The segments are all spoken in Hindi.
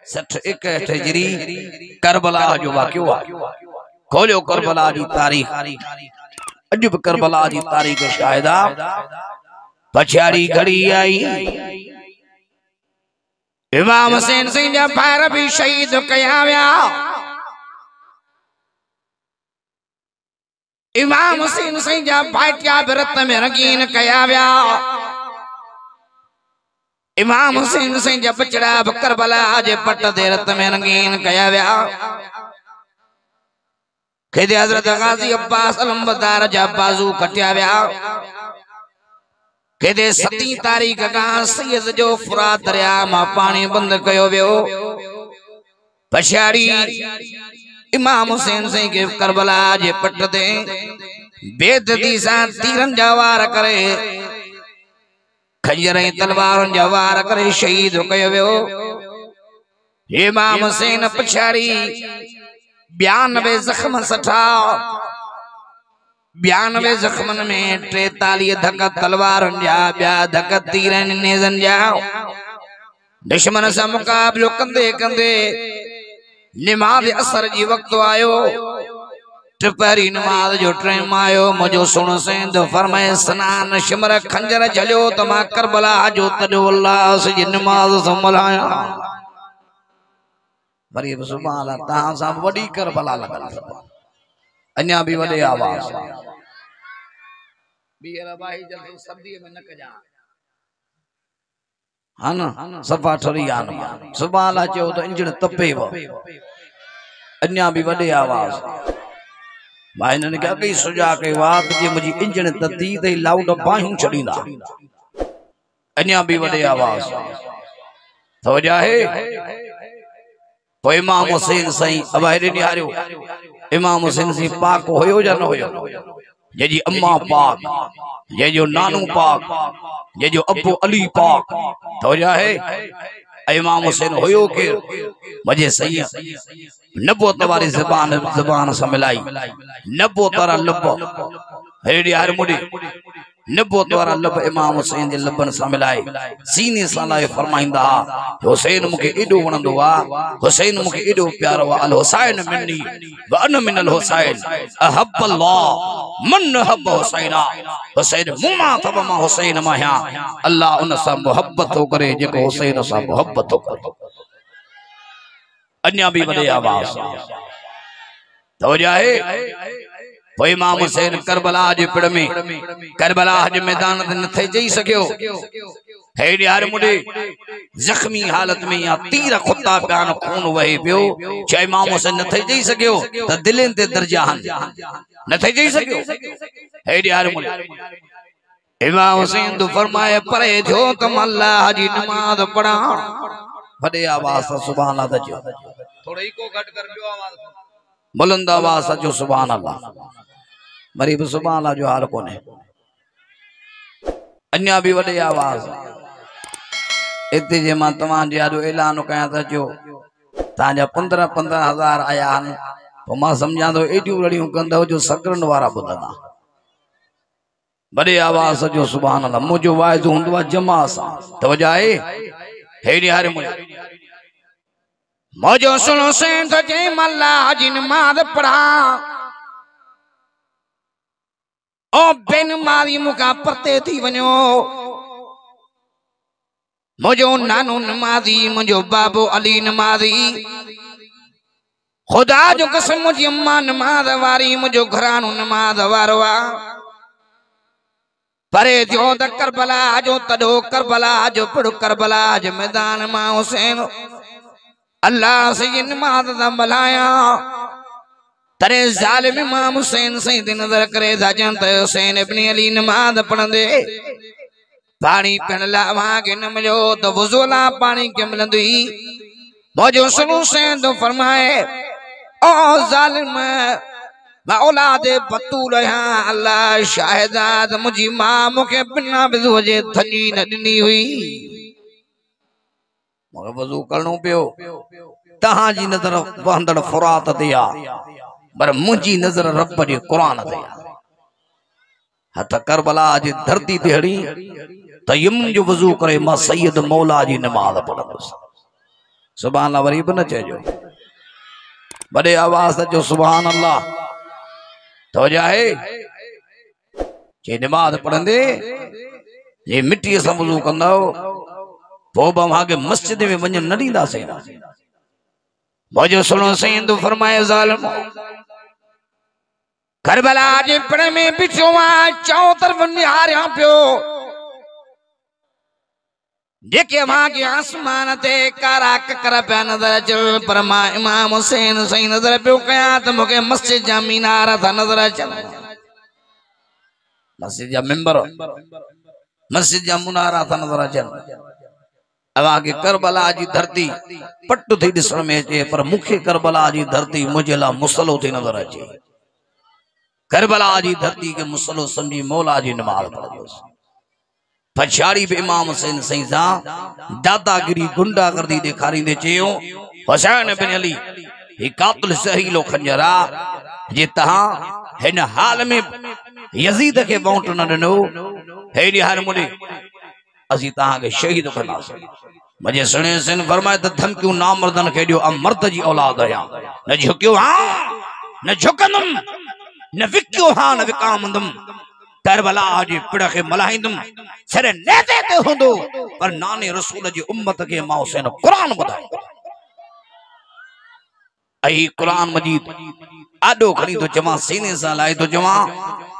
61 हिजरी करबला जो वाक़ियो आहे। खोलियो करबला जी तारीख़, अॼु बि करबला जी तारीख़ शाहिदा। पछाड़ी घड़ी आई, इमाम हुसैन सिंह जा भाइर भी शहीद कया विया। इमाम हुसैन सिंह जा भाइटिया भी रत में रंगीन कया विया। इमाम हुसैन सिंह जा बचड़ा भी करबला जे पट ते रत में रंगीन कया विया। ख़ुद हज़रत गाज़ी अब्बास अलमबरदार जा बाज़ू कटिया विया। ख़ुद 7 तारीख़ का सैयद जो फुरात दरिया मां पानी बंद कयो वियो। पछाड़ी इमाम हुसैन सिंह के करबला जे पट ते बेदती सां तीरन जा वार करे, खंजर ऐं तलवारन जा वार करे शहीद कयो वियो। इमाम हुसैन पछाड़ी 92 ज़ख्म सठा। 92 ज़ख्मन में 43 धक तलवारन जा, ॿिया धक तीरन नेज़न जा। दुश्मन सां मुक़ाबिलो कंदे कंदे नमाज़ असर जी वक्त आयो। टिपहरी नमाज जो टाइम आयो। मुझो सुन सेंद फरमाए सनान शिमर खंजर झलियो त मां करबला जो तॾो अल्लाह जी नमाज संभलाया। वरी सुभान अल्लाह तहां सां वॾी करबला लगल अञा भी वॾे आवाज़ बीहर भाई जल्दी सर्दी में न कजा हा न सफ़ा ठरी आ न सुभान अल्लाह चयो त इंजण तपेव अञा भी वॾे आवाज़ भाई ने क्या कई सुजा के बात जे मुझी इंजण तती ते लाउड बाहूं छडींदा अञा भी वॾे आवाज़ तो जाए। तो इमाम हुसैन सही अबाहिर निहारियो। इमाम हुसैन सी पाक होयो या न होयो? ये जी अम्मा पाक, ये जो नानू पाक, ये जो अब्बू अली पाक। तो जाए इमाम हुसैन होयो के मजे सही नबूवत वाली ज़बान से मिलाई नबूवत वाला लब हेड़ी हर मुड़ी नबूवत वाला लब इमाम हुसैन जे लबन से मिलाई सीने सां लाए फरमाइंदा हुसैन मुके एडो वणंदो आ, हुसैन मुके एडो प्यारो आ। अल हुसैन मिन्नी व अना मिनल हुसैन अहब अल्लाह मन हब हुसैना। हुसैन मुमा तब मा हुसैन माया अल्लाह उन सा मोहब्बत हो करे जेको हुसैन सा मोहब्बत हो करे। अन्या भी वॾे आवाज़ तो जाए। तो इमाम हुसैन करबला जे पिड़ में करबला जे मैदान ते न थे जई सकियो। हेड़ी हर मुडे जख्मी हालत में या तीर खुता प्यान खून वहे पियो। चाहे इमाम हुसैन न थे जई सकियो त दिलन ते दर्जा हन न थे जई सकियो। हेड़ी हर मुडे इमाम हुसैन तो फरमाए परे थियो त अल्लाह जी नमाज पढ़ा। वॾे आवाज़ सां सुभान अल्लाह जो थोड़ो इको घट कर बियो आवाज़ बुलंद आवाज़ सां जो सुभान अल्लाह। मरी भी सुभान अल्लाह जो हाल कोने अन्या भी वॾे आवाज़ इते जे मां तमाम जो ऐलान कया था जो ताजा 15,000 आया हन तो मां समझा तो एडियूं लड़ियूं कंदो जो सकरन वारा बुधंदा। वॾे आवाज़ जो सुभान अल्लाह मुझो वाइदो हुंदो आहे जमा सां तो जाए। हेड़ी हर मुझो सुनो सेन तो जे मल्ला जी नमाज पढ़ा ओ बेन मारी मुका परते थी वञो। मुझो नानो नमाजी मुझो बाबो अली नमाजी खुदा जो कसम मुझी अम्मा नमाज वारी मुझो घरानो नमाज वारो आ। परे जो द करबला जो तडो करबला जो पड़ो करबला जो मैदान मां हुसैन अल्लाह से ये नमाज दा मलाया तरे जालिम इमाम हुसैन से नजर करे जाजंत हुसैन इब्न अली नमाज पढ़ंदे पानी पिन ला मांगे न मिलो तो वुज़ूला पानी के मिलंदी। मौजो सुनो हुसैन तो फरमाए ओ जालिम मैं औलाद बतूल हां अल्लाह शाहिदाद मुझी मां मुके बिना वज़ू जे थनी न दिनी हुई मगर वज़ू करणो पियो। तहां जी नजर वहंदड़ फुरात ते आ पर मुझी नजर रब जे कुरान ते आ। हथ करबला जी धरती ते हड़ी तयम जो वज़ू करे मां सैयद मौला जी नमाज पढ़ंदुसि। सुभान अल्लाह वरी बि न चइजो बड़े आवाज़ जो सुभान अल्लाह तो जाए जे नमाज पढ़ंदे ये मिट्टी से वुज़ू कंदो वो बवा के मस्जिद में वञण न ॾींदासीं मौजो सुनो सईं फरमाए ज़ालिम करबला जे पिण में बिठो आ चौं तरफ निहारियां पियो जेके वहां के आसमान ते कारा ककर पिया नजर अचनि पर मां इमाम हुसैन सही नजर पियो कयां त मूंखे मस्जिद जा मीनार था नजर अचनि मस्जिद जा मिंबर मस्जिद जा मुनारा था नजर अचनि अवां के करबला जी धरती पट थी ॾिसण में अचे पर मूंखे करबला जी धरती मुंहिंजे लाइ मुसलो थी नजर अचे करबला जी धरती के मुसलो समझी मौला जी नमाज पढ़ंदुसि पछाड़ी भी इमाम हुसैन सही सा दादागिरी गुंडागर्दी ॾेखारींदे चयो हुसैन बिन अली ही कातिल सहीलो खंजरा जे तहां हिन हाल में यजीद के वोट न ॾिनो हेॾी हाल मुड़े असीं तहांखे शहीद कंदासीं मुझे सुने सिन फरमाए त धमकियूं नामर्दन खे ॾियो मर्द जी औलाद आहियां न झुकियो हां न झुकंदुम न विकियो हां न विकामंदुम करबला जी पिड़ के मल्हाईंदुम सिरे नेते ते हूंदो पर नाने रसूल जी उम्मत के मां हुसैन कुरान ॿुधायो ऐं कुरान मजीद आॾो खणी तो चवां सीने सां लाइ तो चवां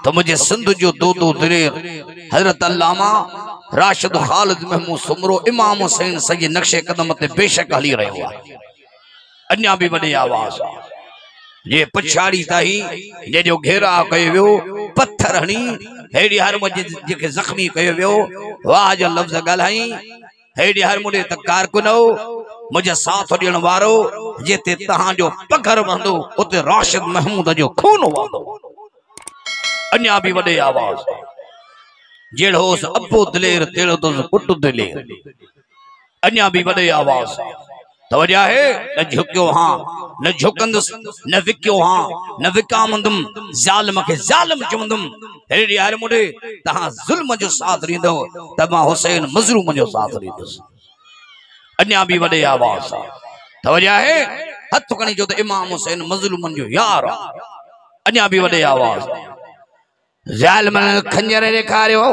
तो मुझे सिंध जो दो दिलेर हजरत अल्लामा राशिद खालिद महमूद सुमरो इमाम हुसैन सॼे नक्शे कदम ते बेशक हली रहियो आहे अञा भी वॾे आवाज़ ये पछाड़ी ताई जे जो घेरा कयो वियो पत्थर हणी हेड़ी हर मुझे जेके जख्मी कयो वियो वाह जो लफ्ज़ ॻाल्हाई हेड़ी हर मुझे त कारकुनो मुझे साथ ॾियण वारो जेते तहां जो पघर वंदो उते राशिद महमूद जो खून वंदो अञा भी वॾे आवाज़ जेड़ो अबो दिलेर तेड़ो तो पुट दिलेर अञा भी वॾे आवाज़ तवजा है न झुकियो हां न झुकंदुस न विकियो हां न विकामंदुम ज़ालिम के ज़ालिम चवंदुम हेड़ी हर मुड़े तहां ज़ुल्म जो साथ ॾींदो त मां हुसैन मज़लूम जो साथ ॾींदुसि अञा भी वॾे आवाज़ तवजा है हथ खणी जो त इमाम हुसैन मज़लूमन जो यार अञा भी वॾे आवाज़ ज़ालिम खंजर ॾेखारियो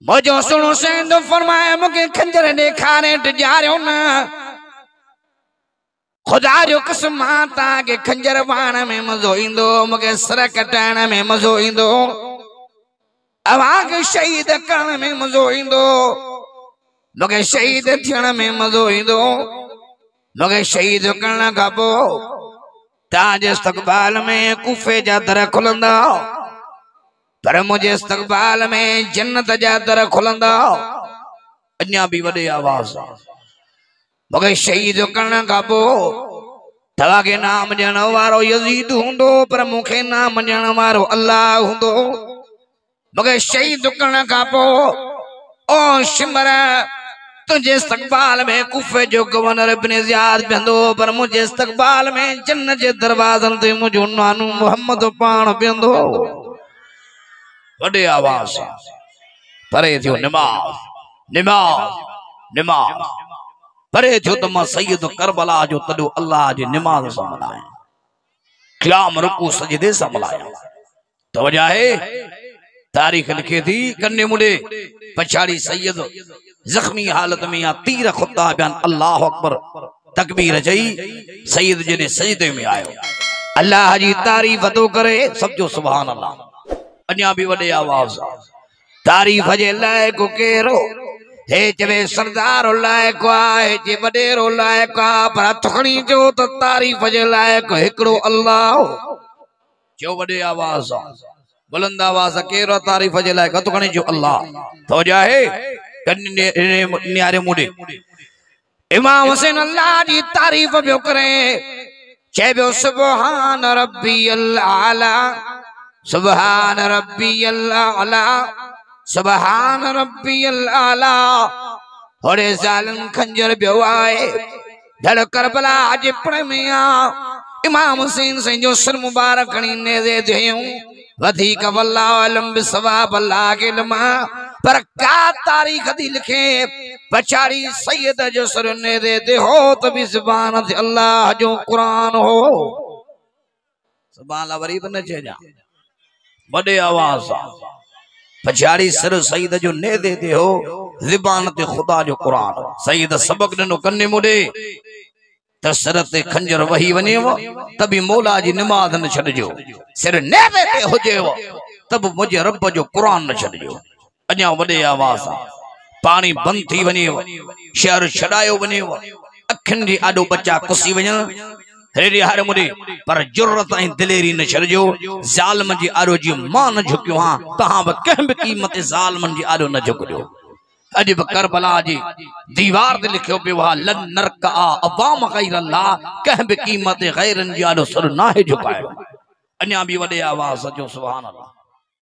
मौजो सुनो सैन तो फरमाए मूंखे खंजर ॾेखारे टिजारियो न खुदा जो कसम तव्हांखे खंजर वाण में मज़ो ईंदो मूंखे सर कटाइण में मज़ो ईंदो अव्हांखे शहीद करण में मज़ो ईंदो मूंखे शहीद थियण में मज़ो ईंदो मूंखे शहीद करण खां पोइ तव्हांजे इस्तक़बाल में कूफे जा दर खुलंदा पर मुझे इस्तक़बाल में जन्नत जा दर खुलंदा अञा भी वॾे आवाज़ मूंखे शहीद करण खां पोइ तव्हांखे नाम ॾियण वारो यज़ीद हूंदो पर मूंखे नाम ॾियण वारो अल्लाह हूंदो मूंखे शहीद करण खां पोइ ओ शिमर तुझे इस्तक़बाल में कूफे जो गवर्नर इब्न ज़ियाद बीहंदो पर मुझे इस्तक़बाल में जन्नत जे दरवाज़नि ते मुंहिंजो नानो मोहम्मद पाण बीहंदो वॾे आवाज़ परे थियो निमाज़ निमाज़ निमाज़ परे थियो त मां सैयद करबला जो तॾो अल्लाह जे निमाज़ सां मल्हायां क़याम रुकू सजदे सां मल्हायां तवजा है तारीख़ लिखे थी कन्ने मुड़े पछाड़ी सैयद जख्मी हालत में या तीर खुदा बयान अल्लाह अकबर तकबीर चई सैयद जने सजदे में आयो अल्लाह जी तारीफ़ तो करे सब जो सुभान अल्लाह अञा भी वॾे आवाज़ तारीफ़ जे लाइक़ केरो हे चवे सरदार लाइक़ आहे जे वॾेरो लाइक़ आहे पर हथ खणी जो त तारीफ़ जे लाइक़ हिकिड़ो अल्लाह जो वॾे आवाज़ बुलंद आवाज़ केरो तारीफ़ जे लाइक़ हथ खणी जो अल्लाह तो जाए न्यारे मुड़े इमाम हुसैन अल्लाह जी तारीफ़ पियो करे चइबो सुभान रब्बियल आला सुभान रब्बियल आला सुभान रब्बियल आला होड़े ज़ालिम खंजर पियो आए धड़ करबला जे पिण में आ इमाम हुसैन सही जो सिर मुबारक खणी नेज़े थियूं वधिक वल्लाह अलम बिसवाब अल्लाह के लमा पर का तारीख दी लिखे पछाड़ी सैयद जो सर ने दे हो तो भी ज़ुबान ते अल्लाह जो कुरान हो सुभान अल्लाह वरी बन जा बड़े आवाज सा पछाड़ी सर सैयद जो ने दे हो ज़ुबान ते खुदा जो कुरान सैयद सबक ॾिनो कन्ने मुडे तसर ते खंजर वही वनेव तभी मौला जी नमाज न छॾिजो सिर नेवे ते हुजेव तब मुझे रब जो कुरान न छॾिजो अञा वॾे आवाज़ सां पानी बंद थी वनेव शहर छॾायो वनेव अखियुनि जी आॾो बचा कुसी वञनि रेडी हारे मुडे पर जुर्रत ऐं दिलेरी न छॾिजो ज़ालिम जी आॾो जी मां न झुकियो हां तहां बि कंहिं बि क़ीमत ज़ालिमनि जी आॾो न झुकिजो अज करबला जी दीवार ते लिखियो पियो आहे लन नरका अवाम गैर अल्लाह कंहिं बि क़ीमत गैरन जी आॾो सर नाहे झुकायो अञा बि वॾे आवाज़ जो सुभान अल्लाह।